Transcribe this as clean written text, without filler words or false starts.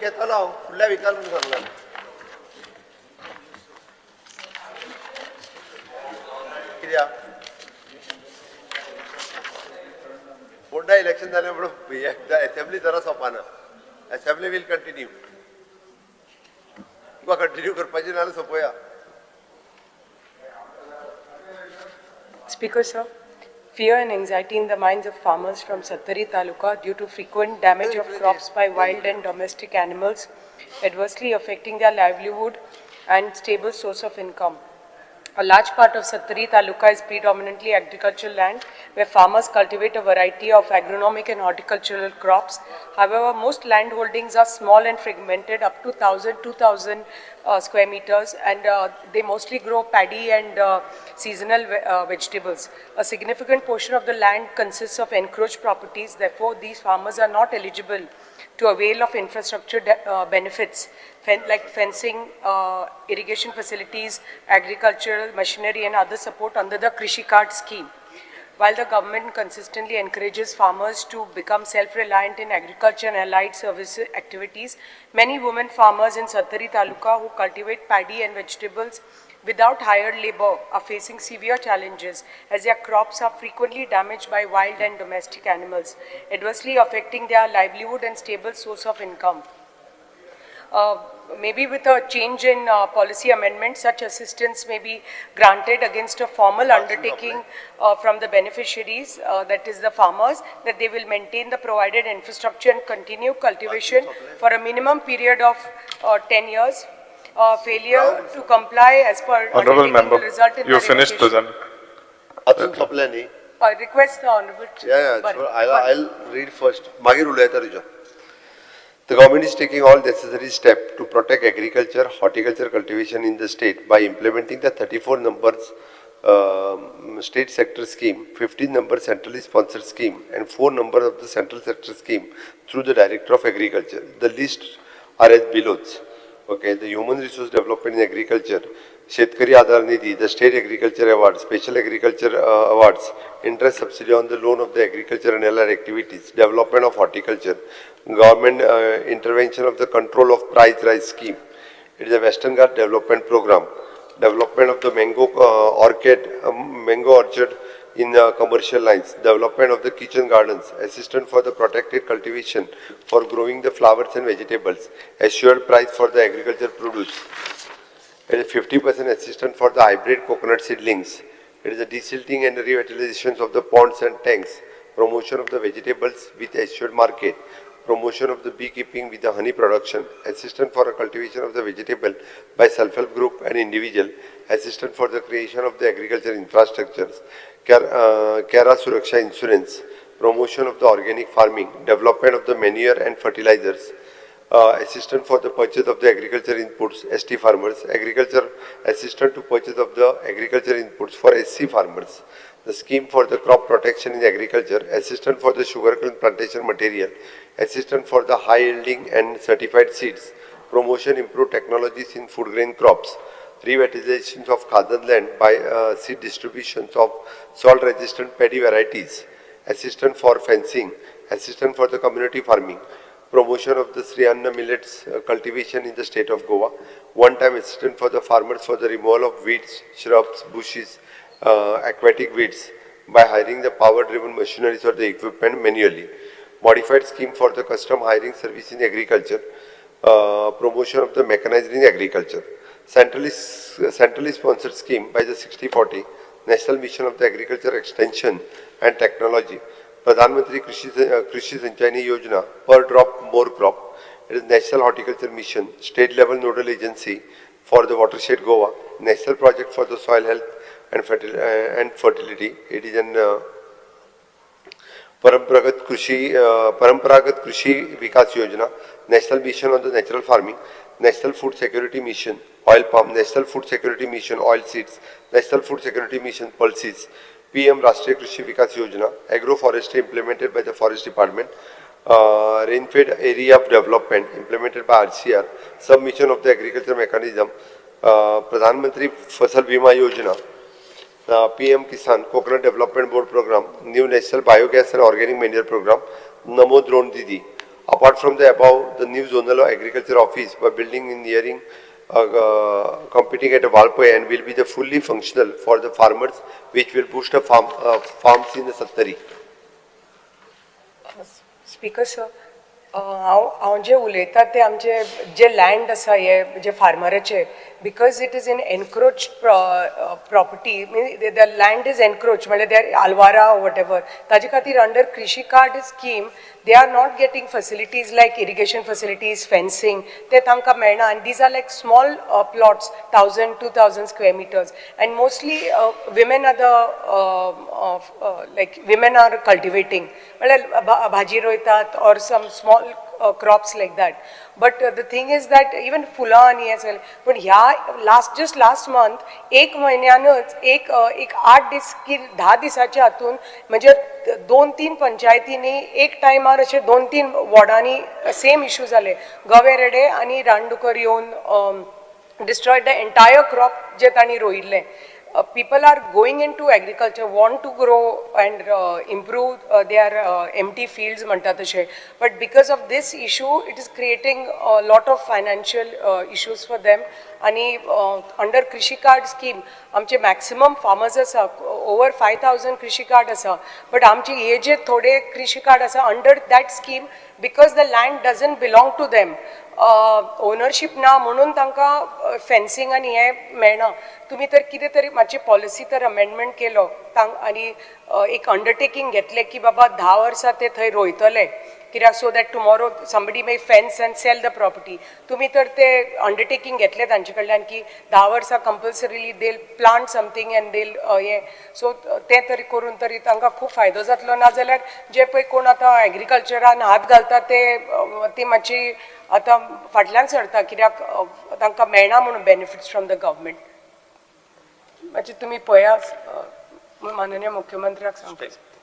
घेतलो हांव फुडल्या विकान म्हणून सांगला कित्याक बोर्डा इलेक्शन जालें म्हणून एकदा असेंब्ली जरा सोंपना असेंब्ली वील कंटिन्यू तुका कंटिन्यू करपाचें नाल्यार सोंपया. Speaker, sir. Fear and anxiety in the minds of farmers from Sattari Taluka due to frequent damage of crops by wild and domestic animals, adversely affecting their livelihood and stable source of income. A large part of Sattari Taluka is predominantly agricultural land, where farmers cultivate a variety of agronomic and horticultural crops. However, most land holdings are small and fragmented, up to 2,000 square meters, and they mostly grow paddy and seasonal vegetables. A significant portion of the land consists of encroached properties. Therefore, these farmers are not eligible to avail of infrastructure benefits like fencing, irrigation facilities, agricultural machinery and other support under the Krishi Card scheme. While the government consistently encourages farmers to become self-reliant in agriculture and allied service activities, many women farmers in Sattari Taluka who cultivate paddy and vegetables without hired labor are facing severe challenges as their crops are frequently damaged by wild and domestic animals, adversely affecting their livelihood and stable source of income. Maybe with a change in policy amendment, such assistance may be granted against a formal undertaking from the beneficiaries, that is the farmers, that they will maintain the provided infrastructure and continue cultivation for a minimum period of 10 years. Failure to comply as per Honorable Member, will result in you the finished revocation. अजून सोंपलें न्ही. I request the Honorable I'll read first. मागीर उलयता तुज्या. The government is taking all necessary steps to protect agriculture, horticulture cultivation in the state by implementing the 34 numbers state sector scheme, 15 number centrally sponsored scheme, and 4 number of the central sector scheme through the Director of Agriculture. The lists are as below. Okay, the Human Resource Development in Agriculture, Shetkari Aadhar Nidhi, the State Agriculture Award, Special Agriculture Awards, interest subsidy on the loan of the agriculture and allied activities, development of horticulture, government intervention of the control of price rise scheme. It is a Western Ghat development program, development of the mango orchard in commercial lines, development of the kitchen gardens, assistance for the protected cultivation for growing the flowers and vegetables, assured price for the agriculture produce. It is 50% assistance for the hybrid coconut seedlings. It is the desilting and revitalizations of the ponds and tanks, promotion of the vegetables with assured market, promotion of the beekeeping with the honey production, assistance for the cultivation of the vegetable by self-help group and individual, assistance for the creation of the agriculture infrastructures, Kara Suraksha insurance, promotion of the organic farming, development of the manure and fertilizers, assistance for the purchase of the agriculture inputs, ST farmers, agriculture assistance to purchase of the agriculture inputs for SC farmers, the scheme for the crop protection in agriculture, assistance for the sugarcane plantation material, assistance for the high yielding and certified seeds, promotion improved technologies in food grain crops, revitalizations of khadan land by seed distributions of salt resistant paddy varieties, assistance for fencing, assistance for the community farming, promotion of the Sri Anna millets cultivation in the state of Goa, one-time assistance for the farmers for the removal of weeds, shrubs, bushes, aquatic weeds by hiring the power-driven machineries or the equipment manually, modified scheme for the custom hiring service in agriculture, promotion of the mechanized in agriculture, centrally sponsored scheme by the 6040, National Mission of the Agriculture Extension and Technology, Pradhan Mantri Krishi Sanchayini Yojana, per drop more crop. It is National Horticulture Mission, state level nodal agency for the watershed Goa, national project for the soil health and fertility. It is an Paramparagat Krishi Vikas Yojana, National Mission on the Natural Farming, National Food Security Mission, Oil Palm, National Food Security Mission, Oil Seeds, National Food Security Mission, Pulses, PM Rashtriya Krishi Vikas Yojana, Agroforestry implemented by the Forest Department, Rainfed Area of Development implemented by RCR, Submission of the Agriculture Mechanism, Pradhan Mantri Fasal Bima Yojana, PM Kisan, Coconut Development Board Program, New National Biogas and Organic Manure Program, Namo Drone Didi, Apart from the above, the new zonal agriculture office by building in nearing competing at Valpoy and will be the fully functional for the farmers, which will boost the farms in the Sattari. Speaker sir हांव जे उलयता ते आमचे जे land आसा हे जे फार्मराचे because it is in encroach property mean the land is encroach म्हणजे दे आर आल्वारा वॉट एवर ताजे खातीर under Krishi card scheme they are not getting facilities like irrigation facilities, fencing, they तांकां मेळना and these are like small plots, 1,000, 2,000 square meters and mostly women are the like women are cultivating, म्हळ्यार भाजी रोयतात or some small crops like that. But the thing is that even फुलां आनी हें सगळें पण ह्या just last month एक म्हयन्यानच एक 8 दीस की 10 दिसाच्या हातून म्हणजे 2-3 पंचायतींनी एक टायमार अशे 2-3 वॉर्डांनी सेम इश्यू जाले गवेरेडे आनी रानडुकर येवन डिस्ट्रॉयड द एंटायर क्रॉप जे तांणी रोयिल्लें. People are going into agriculture, want to grow and improve their empty fields म्हणटा तशें, but because of this issue it is creating a lot of financial issues for them. आणि under कृषी card scheme आमचे maximum farmers आसा over 5,000 कृषी card आसा but आमचे हे जे थोडे कृषी कार्ड आसा under that scheme because the land doesn't belong to them ownership ना म्हणून तांकां फेन्सिंग आनी हें मेळना. तुमी तर कितें तरी मातशी पॉलिसी तर अमेंडमेंट केलो आनी एक अंडरटेकींग घेतलें की बाबा 10 वर्सां ते थंय रोयतले कित्याक so that tomorrow somebody may fence and sell the property. तुमी तर ते अंडरटेकींग घेतले तांचे कडल्यान की 10 वर्सां कंपल्सरिली देल प्लांट समथींग एंड देल हें सो तें तरी करून तरी तांकां खूब फायदो जातलो. नाजाल्यार जे पळय कोण आतां एग्रीकल्चरान हात घालता ती मातशी आतां फाटल्यान सरता कित्याक तांकां मेळना म्हणून बेनिफिट्स फ्रॉम द गव्हर्मेंट. मातशें तुमी पळया माननीय मुख्यमंत्र्याक सांगता.